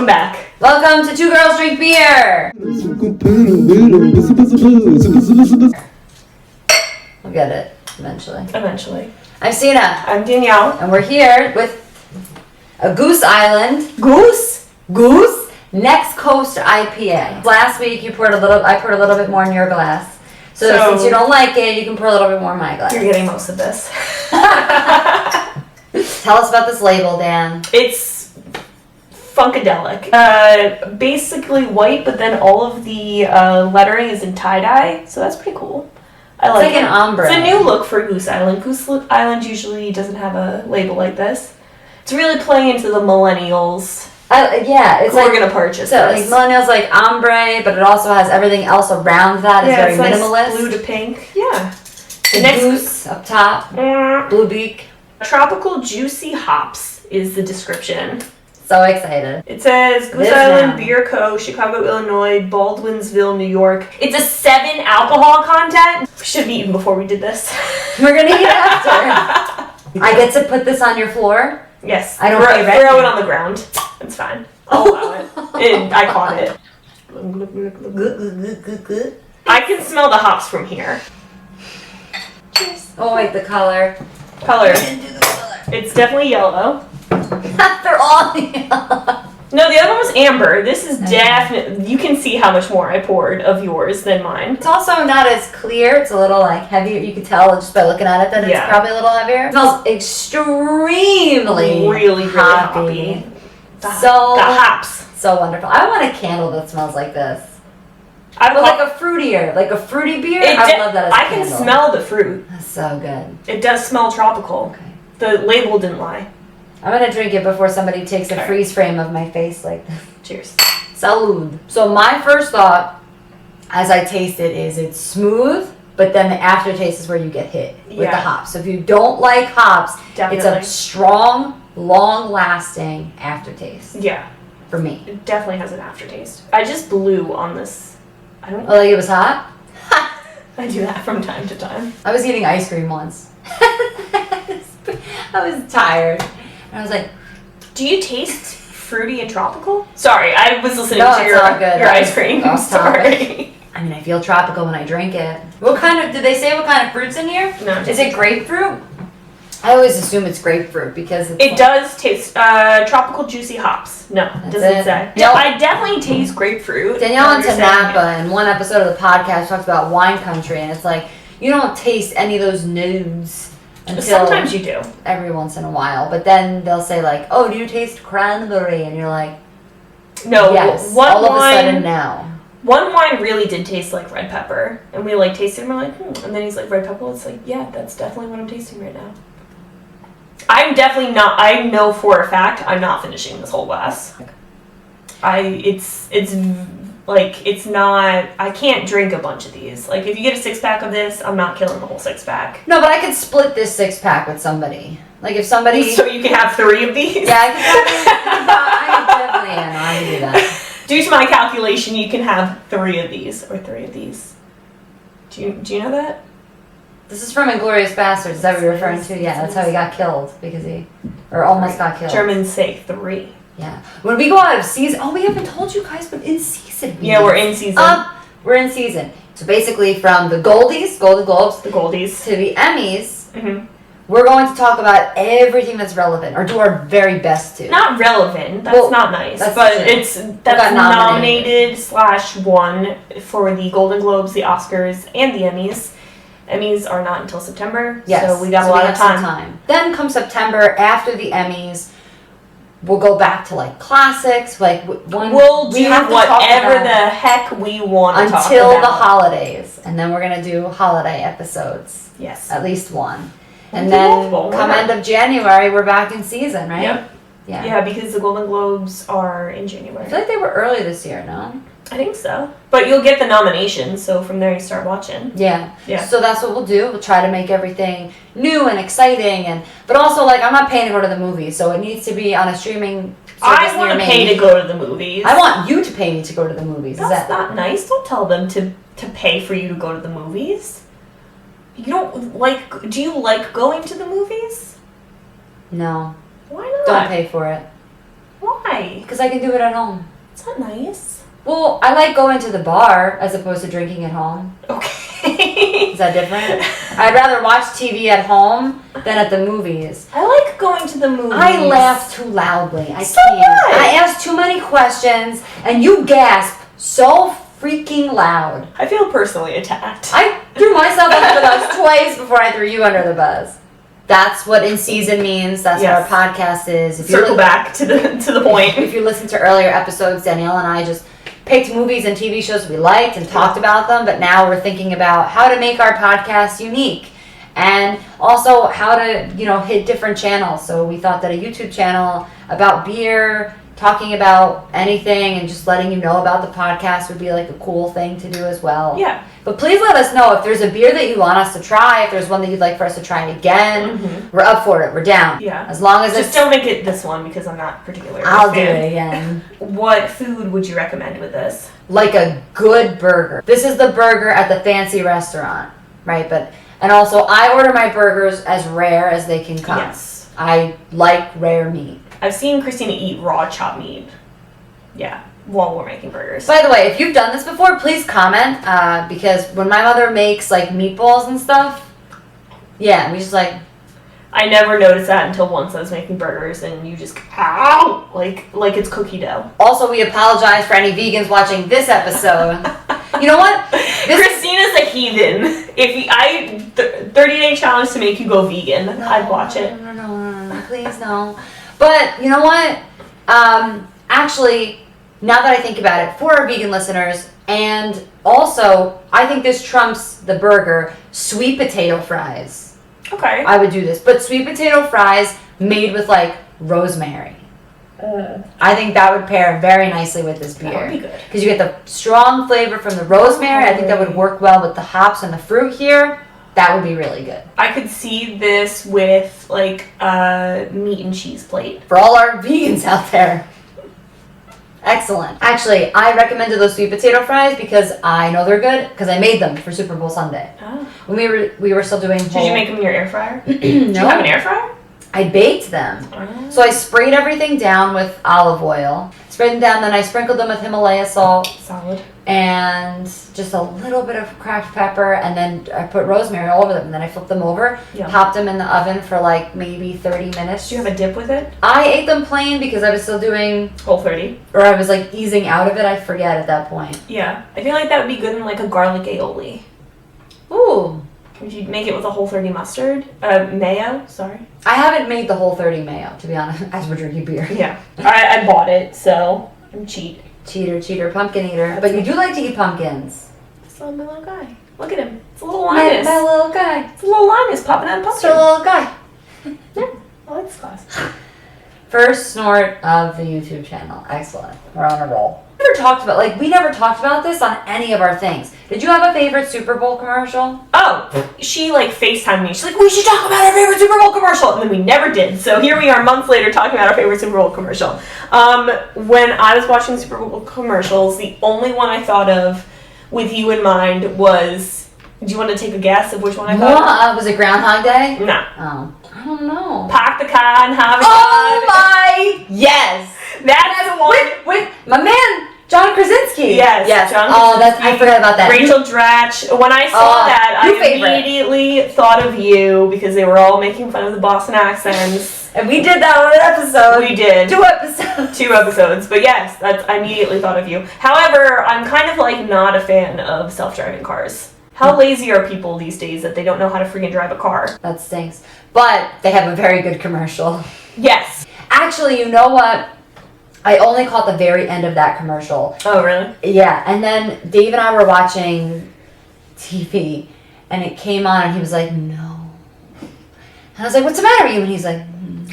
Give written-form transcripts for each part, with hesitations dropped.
Welcome back. Welcome to Two Girls Drink Beer. We'll get it eventually. I'm Sina. I'm Danielle. And we're here with a Goose Island. Goose? Next Coast IPA. Last week I poured a little bit more in your glass. So since you don't like it, you can pour a little bit more in my glass. You're getting most of this. Tell us about this label, Dan. It's funkadelic. Basically white, but then all of the lettering is in tie-dye, so that's pretty cool. I like it. It's like an ombre. It's a new look for Goose Island. Goose Island usually doesn't have a label like this. It's really playing into the millennials. It's we're gonna purchase so this. like millennials like ombre, but it also has everything else around that. It's very minimalist. Nice blue to pink. Yeah. The next goose up top. Blue beak. Tropical juicy hops is the description. So excited. It says Goose Island Beer Co., Chicago, Illinois, Baldwinsville, New York. It's a 7 alcohol content. We should have eaten before we did this. We're gonna eat after. I get to put this on your floor. Yes. I don't throw it on the ground. It's fine. I'll allow it. I caught it. I can smell the hops from here. Cheers. Oh wait, the color. It's definitely yellow. They're all yellow. No, the other one was amber. This is definitely... You can see how much more I poured of yours than mine. It's also not as clear. It's a little like heavier. You can tell just by looking at it that it's probably a little heavier. It smells extremely really hoppy. The hops. So wonderful. I want a candle that smells like this. Like a fruity beer. I love that as a I can smell the fruit. That's so good. It does smell tropical. Okay. The label didn't lie. I'm gonna drink it before somebody takes a freeze frame of my face like this. Cheers. Salud. So my first thought as I taste it is it's smooth, but then the aftertaste is where you get hit with the hops. So if you don't like hops, it's a strong, long-lasting aftertaste. Yeah. For me. It definitely has an aftertaste. I just blew on this. I don't... Oh, like it was hot? I do that from time to time. I was eating ice cream once. I was tired. And I was like, do you taste fruity and tropical? Sorry, I was listening to your ice cream story. I mean, I feel tropical when I drink it. Did they say what kind of fruit's in here? No. Is it grapefruit? I always assume it's grapefruit because it does taste tropical juicy hops. No, it doesn't say. Nope. I definitely taste grapefruit. Danielle went to Napa, in one episode of the podcast talked about wine country, and it's like you don't taste any of those notes until sometimes you do every once in a while. But then they'll say like, "Oh, do you taste cranberry?" And you're like, "No." Yes. All of a sudden now. One wine really did taste like red pepper, and we like tasted it and we're like, and then he's like, red pepper? It's like, yeah, that's definitely what I'm tasting right now. I'm definitely not, I know for a fact I'm not finishing this whole glass. I can't drink a bunch of these. Like, if you get a 6-pack of this, I'm not killing the whole 6-pack. No, but I could split this 6-pack with somebody. Like, if somebody... So you can have 3 of these? Yeah, I can do that. Due to my calculation, you can have 3 of these, or 3 of these. Do you know that? This is from Inglourious Basterds. Is that what you're referring to? Yeah, that's how he got killed, because almost got killed. Germans say 3. Yeah. When we go out of season... Oh, we haven't told you guys, but in season. Yeah, we're in season. We're in season. So basically from the Golden Globes, to the Emmys, we're going to talk about everything that's relevant, or do our very best to. Not relevant. That's not nice. That's nominated / won for the Golden Globes, the Oscars, and the Emmys. Emmys are not until September, so we got a lot of time. Then come September, after the Emmys, we'll go back to like classics. Like we'll do whatever the heck we want to talk about until the holidays, and then we're gonna do holiday episodes. Yes, at least one, and then come end of January, we're back in season, right? Yep. Yeah, because the Golden Globes are in January. I feel like they were early this year, no? I think so. But you'll get the nominations, so from there you start watching. Yeah. So that's what we'll do. We'll try to make everything new and exciting, but also, like, I'm not paying to go to the movies, so it needs to be on a streaming service. I want to pay to go to the movies. I want you to pay me to go to the movies. That's not nice. Don't tell them to pay for you to go to the movies. You don't like... Do you like going to the movies? No. Why not? Don't pay for it. Why? because I can do it at home. It's not nice. Well, I like going to the bar as opposed to drinking at home. Okay. Is that different? I'd rather watch TV at home than at the movies. I like going to the movies. I laugh too loudly. I So can't. what? I ask too many questions, and you gasp so freaking loud. I feel personally attacked. I threw myself under the bus twice before I threw you under the bus. That's what in season means. That's Yes. what our podcast is. If Circle back to the point. If you listen to earlier episodes, Danielle and I just picked movies and TV shows we liked and talked about them, but now we're thinking about how to make our podcast unique and also how to, hit different channels. So we thought that a YouTube channel about beer, talking about anything and just letting you know about the podcast would be like a cool thing to do as well. Yeah. But please let us know if there's a beer that you want us to try, if there's one that you'd like for us to try again. Mm-hmm. We're up for it. We're down. Yeah. As long as Just don't make it this one because I'm not particularly I'll a do fan. it again. What food would you recommend with this? Like a good burger. This is the burger at the fancy restaurant, right? And also I order my burgers as rare as they can come. Yes. I like rare meat. I've seen Christina eat raw chopped meat. Yeah. While we're making burgers. By the way, if you've done this before, please comment because when my mother makes like meatballs and stuff, yeah, we just like. I never noticed that until once I was making burgers and you just ow like it's cookie dough. Also, we apologize for any vegans watching this episode. You know what? Christina's a heathen. If I 30-day challenge to make you go vegan, I'd watch it. No, please no. But you know what? Actually, now that I think about it, for our vegan listeners, and also I think this trumps the burger, sweet potato fries. Okay. I would do this, but sweet potato fries made with like rosemary. I think that would pair very nicely with this beer. That would be good. Because you get the strong flavor from the rosemary. I think that would work well with the hops and the fruit here. That would be really good. I could see this with like a meat and cheese plate. For all our vegans out there. Excellent. Actually, I recommended those sweet potato fries because I know they're good because I made them for Super Bowl Sunday. Oh. When we were still doing Did you make them in your air fryer? No. Do you have an air fryer? I baked them. Oh. So I sprayed everything down with olive oil. Sprayed them down, then I sprinkled them with Himalaya salt. Solid. And just a little bit of cracked pepper, and then I put rosemary all over them. And then I flipped them over, popped them in the oven for like maybe 30 minutes. Do you have a dip with it? I ate them plain because I was still doing Whole30. Or I was like easing out of it. I forget at that point. Yeah. I feel like that would be good in like a garlic aioli. Ooh. Would you make it with a Whole30 mustard? Mayo, sorry. I haven't made the Whole30 mayo, to be honest, as we're drinking beer. Yeah. I bought it, so I'm cheat. Cheater, pumpkin eater. But you do like to eat pumpkins. It's my little guy. Look at him. It's a little My Linus. little guy. It's a little Linus popping out of It's a pumpkin. little guy. Yeah, I like this class. First snort of the YouTube channel. Excellent. We're on a roll. We never talked about this on any of our things. Did you have a favorite Super Bowl commercial? Oh, she like FaceTimed me. She's like, we should talk about our favorite Super Bowl commercial. And then we never did. So here we are months later talking about our favorite Super Bowl commercial. When I was watching Super Bowl commercials, the only one I thought of with you in mind was, do you want to take a guess of which one I thought of? Was it Groundhog Day? No. Oh, I don't know. Park the car and have a Oh my! Yes! That's the one. With my man, John Krasinski. Yes. John I forgot about that. Rachel Dratch. When I saw that, I new favorite. immediately thought of you because they were all making fun of the Boston accents. And we did that on an episode. We did. 2 episodes. 2 episodes. But yes, I immediately thought of you. However, I'm kind of like not a fan of self-driving cars. How lazy are people these days that they don't know how to freaking drive a car? That stinks. But they have a very good commercial. Yes. Actually, you know what? I only caught the very end of that commercial. Oh, really? Yeah, and then Dave and I were watching TV, and it came on, and he was like, no. And I was like, what's the matter with you? And he's like,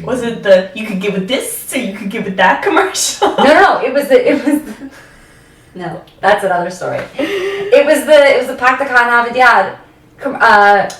Was it the you could get with this or you could get with that commercial? No, it was the no, that's another story. It was the Pack the Con Havidyad commercial.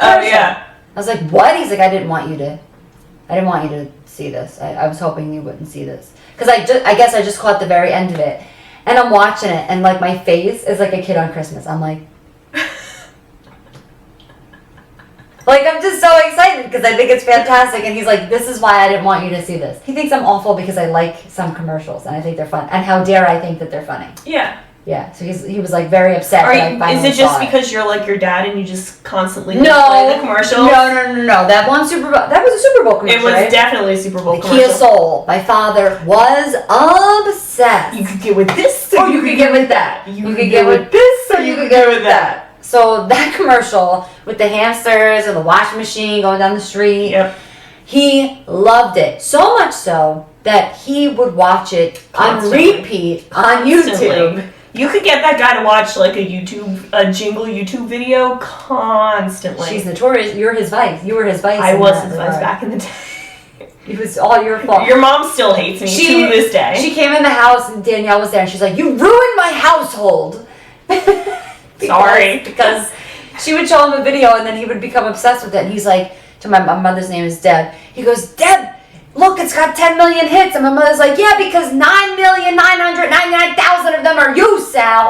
Oh, yeah. I was like, what? He's like, I didn't want you to see this. I was hoping you wouldn't see this. Because I guess I just caught the very end of it. And I'm watching it, and like my face is like a kid on Christmas. I'm like Like, I'm just so excited because I think it's fantastic. And he's like, this is why I didn't want you to see this. He thinks I'm awful because I like some commercials and I think they're fun. And how dare I think that they're funny. Yeah. Yeah, so he was like very upset. Is it just because you're like your dad and you just constantly play the commercials? No. That one SuperBowl, that was a SuperBowl commercial. It was definitely a SuperBowl commercial. Kia Soul. My father was obsessed. You could get with this, or you could get with that. You could get with this, or you could get with that. So that commercial with the hamsters and the washing machine going down the street. Yep. He loved it so much so that he would watch it on repeat on YouTube. You could get that guy to watch like a jingle YouTube video constantly. She's notorious. You're his vice. You were his vice. I was his vice back in the day. It was all your fault. Your mom still hates me to this day. She came in the house and Danielle was there and she's like, "You ruined my household." Because she would show him a video and then he would become obsessed with it. And he's like, to my mother's name is Deb. He goes, "Deb, look, it's got 10 million hits." And my mother's like, "Yeah, because 9,999,000 of them are you, Sal."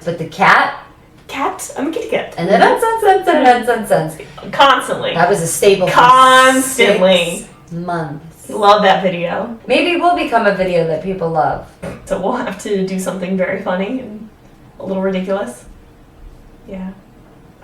But the cat? I'm a kitty cat. And then nonsense. Constantly. That was a staple. Constantly. 6 months. Love that video. Maybe we'll become a video that people love. So we'll have to do something very funny and a little ridiculous. Yeah.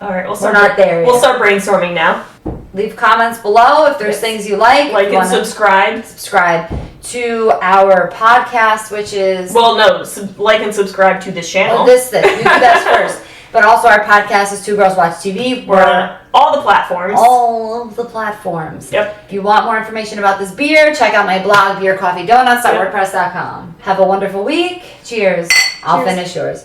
All right. We're not there yet. We'll start brainstorming now. Leave comments below if there's things you like. Like and subscribe. Subscribe to our podcast, which is... Well, no. Like and subscribe to this channel. Oh, this thing. You do that first. But also our podcast is Two Girls Watch TV. We're on all the platforms. All of the platforms. Yep. If you want more information about this beer, check out my blog, beercoffeedonuts.wordpress.com. Have a wonderful week. Cheers. I'll finish yours.